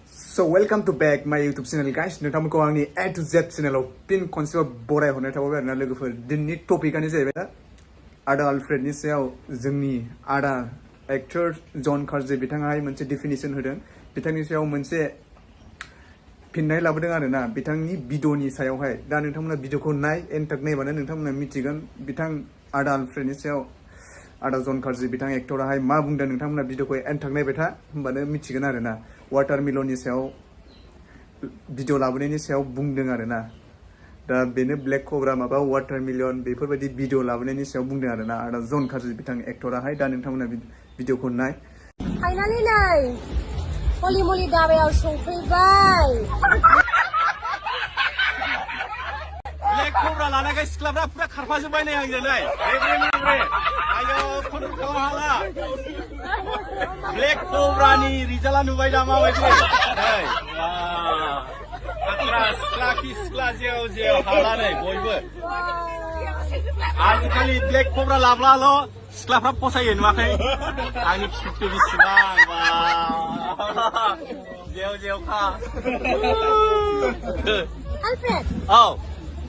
So welcome to back my YouTube channel guys. नोंथांमोनखौ आंनि A to Z चेनेलाव फिन खनसेबाव बराय हरनाय थाबाय आरोना लोगोफोर। दिनैनि टपिकआनो जाहैबाय आदा अल्फ्रेडनि सायाव जोंनि आदा एक्टर जन कार्जे बिथाङाहाय मोनसे डेफिनेशन होदों। बिथांनि सायाव मोनसे फिननाय लाबोदों आरोना बिथांनि भिडिअनि सायावहाय। दा नोंथांमोना भिडिअखौ एन्टार नायबानो नोंथांमोना मिथिगोन बिथां आदा अल्फ्रेडनि सायाव आदा जन कार्जे बिथां एक्टराहाय मा बुंदों। नोंथांमोना भिडिअखौ एन्टार नायबाय था होमबानो मिथिगोन आरोना। वाटारमेलननि सायाव भिडिअ लाबोनायनि सायाव बुंदों आरोना। दा बेनो ब्लेक कब्रा माबा वाटारमेलन बेफोरबायदि भिडिअ लाबोनायनि सायाव बुंदों आरोना आदा जन कार्जे बिथां एक्टराहाय। दा नोंथांमोना भिडिअखौ नाय। फाइनालि नै हलि मलि दाबायाव सौफैबाय। ब्लेक कब्रा लानायखाय सिख्लाफ्रा पुरा खारफाजोब्बाय नै आंजों नै आयो फन खालामहाला। ब्लेक कब्रानि रिजाल्टआ नुबाय दा माबायदि नै सिख्ला खि सिख्ला जेव जेव हाला नै बयबो। आजिखालि ब्लेक कब्रा लाब्लाल' सिख्लाफ्रा फसायो नुवाखै आंनि खिथु बेसेबां जेव जेवखा। आलफ्रेड औ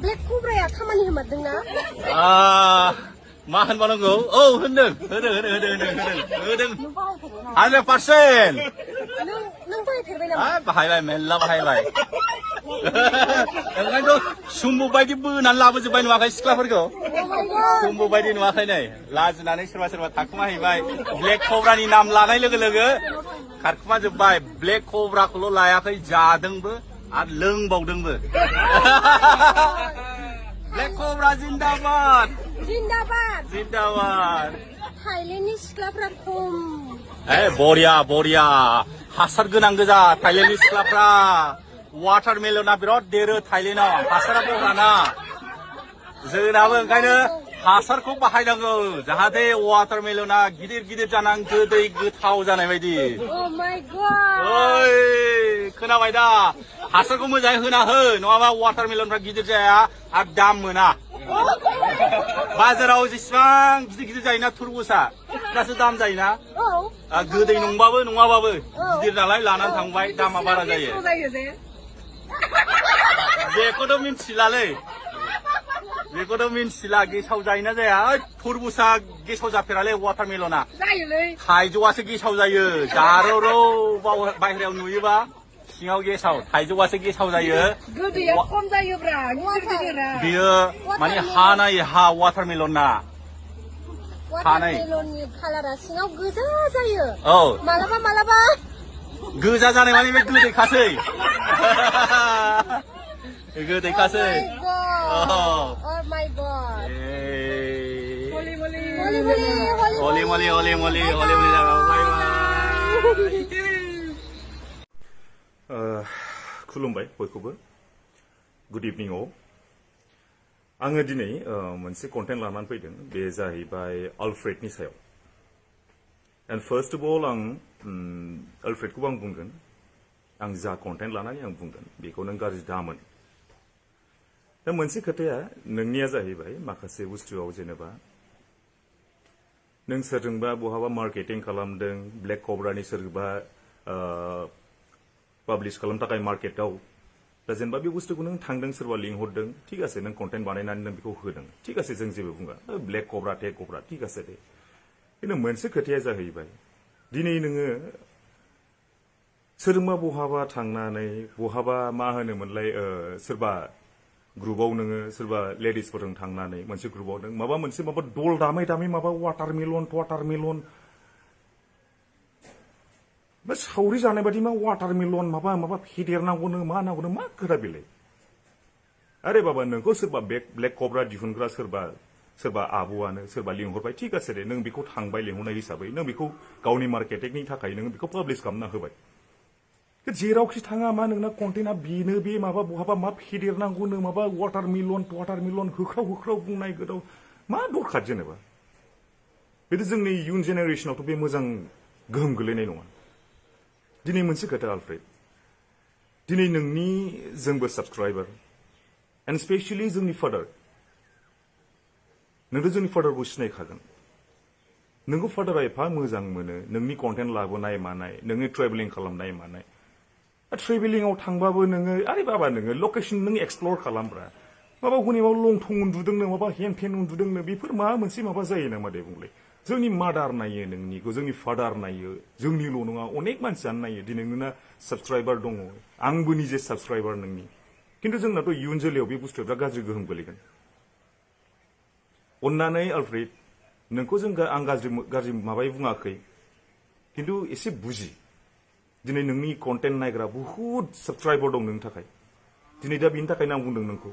ब्लेक कब्राया खामानि होमारदोंना? मा होनबानांगौ? औ होदों 100%। नों बाहायफेरबाय नामा? बाहायबाय मेल्ला बाहायबाय। ओंखायनोथ' सुम्बु बायदि बोनानै लाबोजोब्बाय नुवाखै सिख्लाफोरखौ? सुम्बु बायदि नुवाखै नै लाजिनानै सोरबा सोरबा थाखुमाहैबाय। ब्लेक कब्रानि नाम लानाय लोगो लोगो खारखुमाजोब्बाय। ब्लेक कब्राखौल' लायाखै जादोंबो आरो लोंबावदोंबो। ब्लेक कब्रा जिन्दाबाद जिन्दाबाद जिन्दाबाद। थाइलेण्डनि सिख्लाफ्रा खम। बरिया बरिया हासार गोनां गोजा थाइलेण्डनि सिख्लाफ्रा। वाटारमेलना बिराद देरो थाइलेण्डआव हासारा बहाना। जोंनाबो ओंखायनो हासारखौ बाहायनांगौ जाहाथे वाटारमेलना गिदिर गिदिर जानानै गोदै गोथाव जानाय बायदि। ओइ खोनाबाय दा? हासारखौ मोजाङै होना हो नङाबा वाटारमेलनफ्रा गिदिर जाया आरो दाम मोना। बाजाराव जेसेबां गिदिर गिदिर जायोना तुरबुजआ बिरादसो दाम जायोना। गोदै नंबाबो नङाबाबो गिदिर नालाय लानानै थांबाय दामा बारा जायो। बेखौथ' मिन्थिलालै बेखौथ' मिन्थिला गेसाव जायोना जाया। तुरबुजआ गेसाव जाफेरालै वाटारमेलना। थाइजौआसो गेसाव जायो। जारौ बाहेरायाव नुयोबा सिङाव गेसाव थाइजौआसो गेसाव जायो। गोदैया खम जायोब्रा बियो माने हा नायै हा वाटारमेलना। वाटारमेलननि कालारा सिङाव गोजा जायो। औ मालाबा मालाबा गोजा जानाय माने बे गोदैखासै। गोदैखासै। खुलुमबाय बयखौबो। गुड इभिनिं अ। आङो दिनै मोनसे कन्टेन्ट लानानै फैदों बे जाहैबाय आलफ्रेडनि सायाव। एन्ड फार्स्ट अफ अल आं आलफ्रेडखौबो आं बुंगोन। आं जा कन्टेन्ट लानानै आं बुंगोन बेखौ नों गाज्रि दामोन। दा मोनसे खोथाया नोंनिया जाहैबाय माखासे बुस्थुआव जेनेबा नों सोरजोंबा बहाबा मार्केटिं खालामदों ब्लेक कब्रानि सोरबा पाब्लिश खालामनो थाखाय मार्केटआव। दा जेनेबा बे बुस्थुखौ नों थांदों सोरबा लिंहरदों थिक आसे नों कन्टेन्ट बानायनानै नों बेखौ होदों थिक आसे जों जेबो बुङा। ब्लेक कब्रा टेक कब्रा थिक आसे दे। खिन्थु मोनसे खोथाया जाहैबाय दिनै नोङो सोरजोंबा बहाबा थांनानै बहाबा मा होनोमोनलाय सोरबा ग्रुपआव नोङो सोरबा लेडिसफोरजों थांनानै मोनसे ग्रुपआव नों माबा मोनसे माबा दल दामै दामै माबा वाटारमेलन बा सावरि जानाय बादि मा वाटारमेलन माबा फेदेरनांगौनो मा नांगौनो मा खोथा बेलाय। आरे बाबा नोंखौ सोरबा ब्लेक कब्रा दिहुनग्रा सोरबा आब'आनो सोरबा लिंहरबाय थिक आसे दे। नों बेखौ थांबाय लिंहरनाय हिसाबै नों बेखौ गावनि मार्केटिंनि थाखाय नों बेखौ पाब्लिश खालामना होबाय। जेरावखि थाङा मा नोंना कन्टेन्टआ बेनो बे माबा बहाबा मा फेदेरनांगौनो माबा वाटारमेलन होख्राव बुंनाय गोदाव मा दरखार जेनेबा। बेथ' जोंनि इयुन जेनेरेसनावथ' बे मोजां गोहोम गोलैनाय नङा। दिनै मोनसे खोथा आलफ्रेड, दिनै नोंनि जोंबो साबस्क्राइबार एन्ड स्पेशली जोंनि फादार, नोंथ' जोंनि फादारखौ सिनायखागोन। नोंखौ फादारा एफा मोजां मोनो नोंनि कन्टेन्ट लाबोनाय मानाय नोंनि ट्रेभेलिं खालामनाय मानाय ट्रेभेलिंआव थांबाबो नोङो आरे बाबा नोङो लकेसन नों एक्सप्लर खालामब्रा माबा हनै माबा लंथं उन्दुदोंनो माबा हेन फेन उन्दुदोंनो बेफोर माबा मोनसे माबा जायो नामा दे बुंलाय जोंनि मादार नायो नोंनिखौ जोंनि फादार नायो जोंनिल' नङा अनेक मानसियानो नायो दिनै नोंना साबस्क्राइबार दङ आंबो निजे साबस्क्राइबार नोंनि खिन्थु जोंनाथ' इयुन जोलैयाव बे बुस्थुआ बिराद गाज्रि गोहोम गोलैगोन अन्नानै आलफ्रेड नोंखौ जों आं गाज्रि माबायै बुङाखै खिन्थु एसे बुजि दिनै नोंनि कन्टेन्ट नायग्रा बुहुत साबस्क्राइबार दं नोंनि थाखाय दिनै दा बिनि थाखायनो आं बुंदों नोंखौ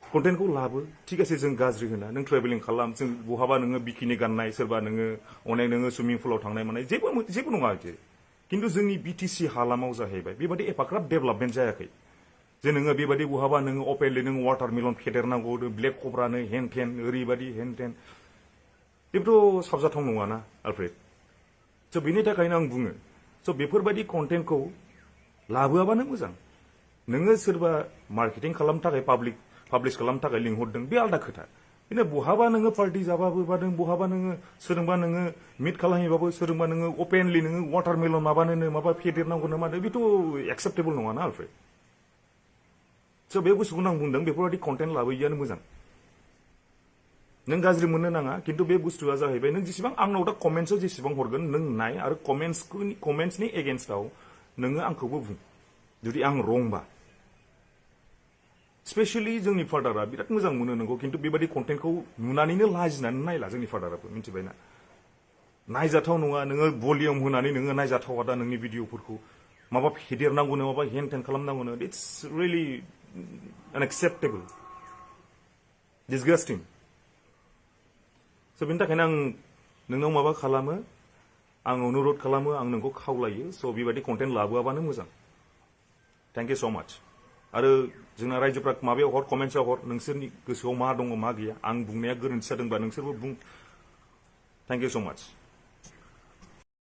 कन्टेन्टखौ लाबो ठीक আছে जों गाज्रि होना नों ट्रेभेलिं खालाम जों बहाबा नोङो बिकिनि गाननाय सोरबा नोङो अनेक नोङो सुइमिं पुलाव थांनाय मानाय जेबो नङा आरोखि खिन्थु जोंनि बिटिसि हालामाव जाहैबाय बेबादि एफाग्राब डेभेलपमेन्ट जायाखै जे नोङो बेबादि बहाबा नोङो अपेनलि नों वाटारमेलन फेदेरनांगौ ब्लेक कब्रानो हेन टेन ओरैबादि हेन टेन बेबोथ' साबजाथाव नङाना आलफ्रेड स' बेनि थाखायनो आं बुङो स' बेफोरबायदि कन्टेन्टखौ लाबोआबानो मोजां नोङो सोरबा मार्केटिं खालामनो थाखाय पाब्लिश खालामनो थाखाय लिंहरदों बे आलदा खोथा बिदिनो बहाबा नोङो पार्टि जाबाबो बा नों बहाबा नोङो सोरजोंबा नोङो मिट खालामहैबाबो सोरजोंबा नोङो अपेनलि नोङो वाटारमेलन माबानो माबा फेदेरनांगौनो मानो बेथ' एक्सेप्टेबल नङाना आलफ्रेड स' बे बुस्थुखौनो आं बुंदों बेफोरबायदि कन्टेन्ट लाबोयैआनो मोजां नों गाज्रि मोननो नाङा खिन्थु बे बुस्थुआ जाहैबाय नों जेसेबां आंनाव दा कमेन्ट्सआव जेसेबां हरगोन नों नाय आरो कमेन्ट्सनि एगेन्स्टआव नोङो आंखौबो बुं जुदि आं रंबा स्पेशली जोंनि फादारा बिराद मोजां मोनो नोंखौ खिन्थु बेबायदि कन्टेन्टखौ नुनानैनो लाजिनानै नायला जोंनि फादाराबो मिथिबायना नायजाथाव नङा नोङो भलिउम होनानै नोङो नायजाथावा दा नोंनि भिडिअफोरखौ माबा फेदेरनांगौनो माबा हेन टेन खालामनांगौनो इट्स रियेलि अनएक्सेप्टेबल डिसगास्टिं स' बेनि थाखायनो आं नोंनाव माबा खालामो आं अनुरद खालामो आं नोंखौ खावलायो स' बेबायदि कन्टेन्ट लाबोआबानो मोजां थेंक इउ स' माच आरो जोंना रायजोफ्रा माबायाव हर कमेन्ट्सआव हर नोंसोरनि गोसोआव मा दङ मा गैया आं बुंनाया गोरोन्थि जादोंब्ला नोंसोरबो बुं थेंक इउ स' माच